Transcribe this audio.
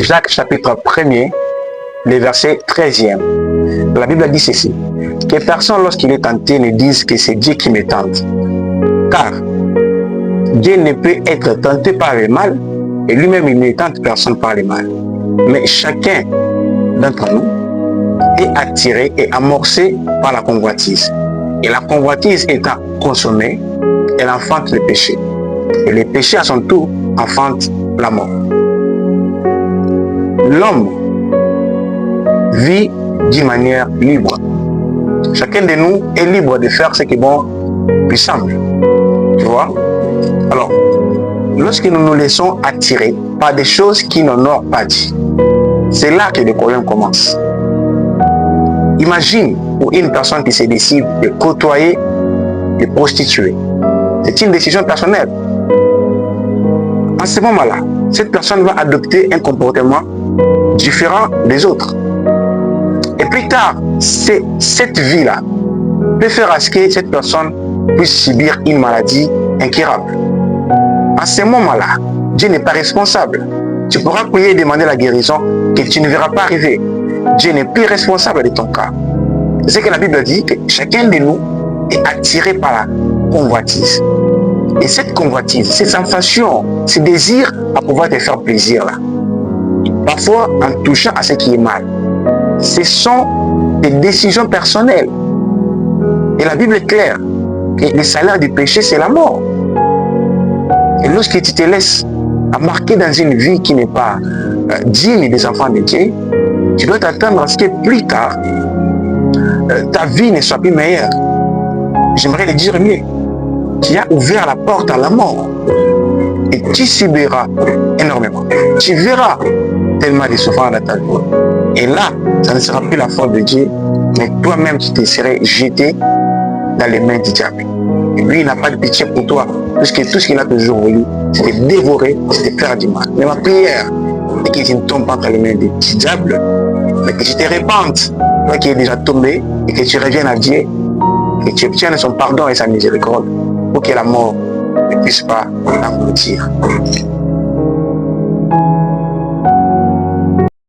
Jacques chapitre 1er, le verset 13e. La Bible dit ceci, que personne lorsqu'il est tenté ne dise que c'est Dieu qui me tente. Car Dieu ne peut être tenté par le mal et lui-même il ne tente personne par le mal. Mais chacun d'entre nous est attiré et amorcé par la convoitise. Et la convoitise étant consommée, elle enfante le péché. Et le péché à son tour enfante la mort. L'homme vit d'une manière libre. Chacun de nous est libre de faire ce qui est bon lui semble. Tu vois? Alors, lorsque nous nous laissons attirer par des choses qui n'honorent pas Dieu, c'est là que le problème commence. Imagine pour une personne qui se décide de côtoyer des prostituées. C'est une décision personnelle. À ce moment-là, cette personne va adopter un comportement différent des autres. Et plus tard, cette vie-là peut faire à ce que cette personne puisse subir une maladie incurable. À ce moment-là, Dieu n'est pas responsable. Tu pourras prier et demander la guérison que tu ne verras pas arriver. Dieu n'est plus responsable de ton cas. C'est ce que la Bible dit, que chacun de nous est attiré par la convoitise. Et cette convoitise, cette sensation, ce désir à pouvoir te faire plaisir là, parfois en touchant à ce qui est mal, ce sont des décisions personnelles. Et la Bible est claire que le salaire du péché, c'est la mort. Et lorsque tu te laisses embarquer dans une vie qui n'est pas digne des enfants de Dieu, tu dois t'attendre à ce que plus tard, ta vie ne soit plus meilleure. J'aimerais le dire mieux. Tu as ouvert la porte à la mort. Et tu subiras énormément. Tu verras tellement de souffrances dans ta vie. Et là, ça ne sera plus la faute de Dieu, mais toi-même, tu te serais jeté dans les mains du diable. Et lui, il n'a pas de pitié pour toi, puisque tout ce qu'il a toujours voulu, c'est de dévorer, c'est de faire du mal. Mais ma prière est que tu ne tombes pas entre les mains du diable, mais que tu te répandes, toi qui es déjà tombé, et que tu reviennes à Dieu, que tu obtiennes son pardon et sa miséricorde, pour que la mort ne puisse pas t'engloutir.